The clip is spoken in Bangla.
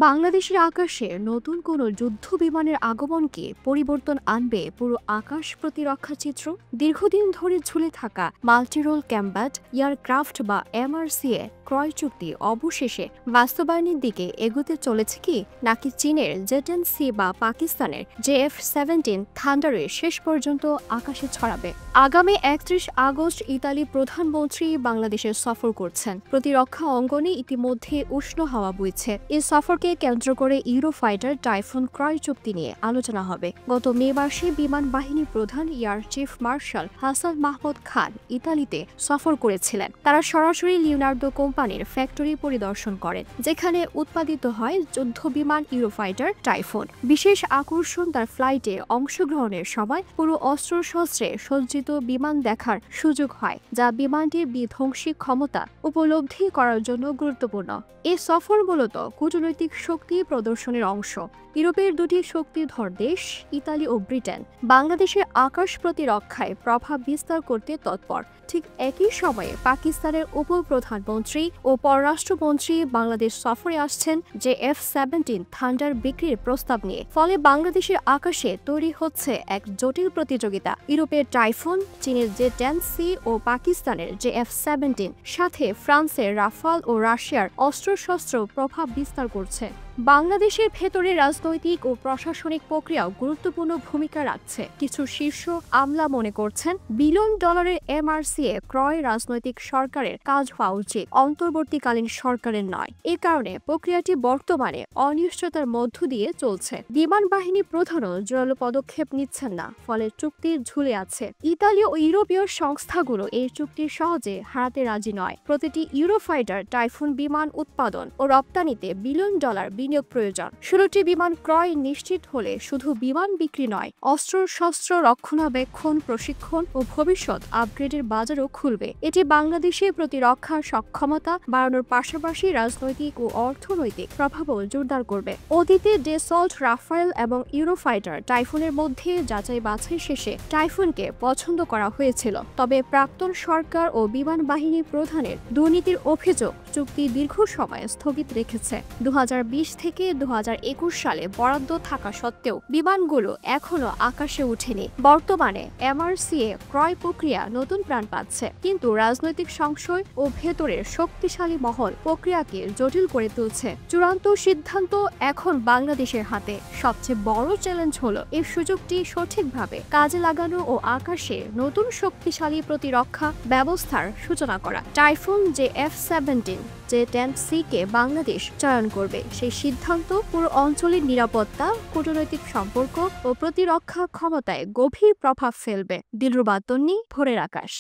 বাংলাদেশের আকাশে নতুন কোনো যুদ্ধ বিমানের আগমন কি পরিবর্তন আনবে পুরো আকাশ প্রতিরক্ষা চিত্র? দীর্ঘদিন ধরে ঝুলে থাকা মাল্টিরোল কম্ব্যাট এয়ারক্রাফট বা এমআরসিএ ক্রয় চুক্তি অবশেষে বাস্তবায়নের দিকে এগোতে চলেছে কি, নাকি চীনের জেটেন-সি বা পাকিস্তানের JF-17 থান্ডারে শেষ পর্যন্ত আকাশে ছড়াবে? আগামী ৩১ আগস্ট ইতালি প্রধানমন্ত্রী বাংলাদেশে সফর করছেন। প্রতিরক্ষা অঙ্গনে ইতিমধ্যে উষ্ণ হাওয়া বইছে। এই সফরকে কেন্দ্র করে ইউরোফাইটার টাইফুন ক্রয় চুক্তি নিয়ে আলোচনা হবে। গত মে মাসে বিমান বাহিনী প্রধান air chief marshal Hasan Mahmud Khan ইতালিতে সফর করেছিলেন। তারা সরাসরি লিওনার্দো কোম্পানির ফ্যাক্টরি পরিদর্শন করেন, যেখানে উৎপাদিত হয় যুদ্ধ বিমান ইউরোফাইটার টাইফুন। বিশেষ আকর্ষণ তার ফ্লাইটে অংশগ্রহণের সময় পুরো অস্ত্রশস্ত্রে সজ্জিত বিমান দেখার সুযোগ হয়, যা বিমানটির বিধ্বংসী ক্ষমতা উপলব্ধি করার জন্য গুরুত্বপূর্ণ। এই সফর মূলত কূটনৈতিক শক্তি প্রদর্শনের অংশ। ইউরোপের দুটি শক্তিধর দেশ ইতালি ও ব্রিটেন বাংলাদেশের আকাশ প্রতিরক্ষায় প্রভাব বিস্তার করতে তৎপর। ঠিক একই সময়ে পাকিস্তানের উপপ্রধানমন্ত্রী ও পররাষ্ট্রমন্ত্রী বাংলাদেশ সফরে আসছেন JF-17 থান্ডার বিক্রির প্রস্তাব নিয়ে। ফলে বাংলাদেশের আকাশে তৈরি হচ্ছে এক জটিল প্রতিযোগিতা। ইউরোপের টাইফুন, চীনের জেটেন-সি ও পাকিস্তানের JF-17 সাথে ফ্রান্সের রাফাল ও রাশিয়ার অস্ত্রশস্ত্র প্রভাব বিস্তার করছে। বাংলাদেশের ভেতরে রাজনৈতিক ও প্রশাসনিক প্রক্রিয়াও গুরুত্বপূর্ণ ভূমিকা রাখছে। কিছু শীর্ষ আমলা মনে করছেন বিলিয়ন ডলারের এমআরসিএ ক্রয় রাজনৈতিক সরকারের কাজ হওয়া উচিত, অন্তর্বর্তীকালীন সরকারের নয়। এ কারণে প্রক্রিয়াটি বর্তমানে অনিশ্চয়তার মধ্য দিয়ে চলছে। বিমান বাহিনী প্রধানও জোরালো পদক্ষেপ নিচ্ছেন না, ফলে চুক্তি ঝুলে আছে। ইতালি ও ইউরোপীয় সংস্থাগুলো এই চুক্তি সহজে হারাতে রাজি নয়। প্রতিটি ইউরোফাইটার টাইফুন বিমান উৎপাদন ও রপ্তানিতে বিলিয়ন ডলার বিনিয়োগ প্রয়োজন। ১৬টি বিমান ক্রয় নিশ্চিত হলে শুধু বিমান বিক্রি নয়, অস্ত্রশস্ত্র রক্ষণাবেক্ষণ, প্রশিক্ষণ ও ভবিষ্যৎ আপগ্রেডের বাজারও খুলবে। এটি বাংলাদেশের প্রতিরক্ষার সক্ষমতা বাড়ানোর পাশাপাশি রাজনৈতিক ও অর্থনৈতিক প্রভাবও জোরদার করবে। অতীতে ডেসল্ট, রাফায়েল এবং ইউরোফাইটার টাইফুনের মধ্যে যাচাই বাছাই শেষে টাইফুনকে পছন্দ করা হয়েছিল। তবে প্রাক্তন সরকার ও বিমান বাহিনী প্রধানের দুর্নীতির অভিযোগ চুক্তি দীর্ঘ সময় স্থগিত রেখেছে। ২০২০ থেকে ২০২১ সালে বরাদ্দ থাকা সত্ত্বেও বিমানগুলো এখনো আকাশে ওঠেনি। বর্তমানে এমআরসিএ ক্রয় প্রক্রিয়া নতুন প্রাণ পাচ্ছে, কিন্তু রাজনৈতিক সংশয় ও ভেতরের শক্তিশালী মহল প্রক্রিয়াকে জটিল করে তুলছে। চূড়ান্ত সিদ্ধান্ত এখন বাংলাদেশের হাতে। সবচেয়ে বড় চ্যালেঞ্জ হলো এই সুযোগটি সঠিকভাবে কাজে লাগানো ও আকাশে নতুন শক্তিশালী প্রতিরক্ষা ব্যবস্থার সূচনা করা। টাইফুন JF-17 জেটেন-সি কে বাংলাদেশ চয়ন করবে, সেই সিদ্ধান্ত পুরো অঞ্চলের নিরাপত্তা, কূটনৈতিক সম্পর্ক ও প্রতিরক্ষা ক্ষমতায় গভীর প্রভাব ফেলবে। দিলরুবা তন্নি, ভোরের আকাশ।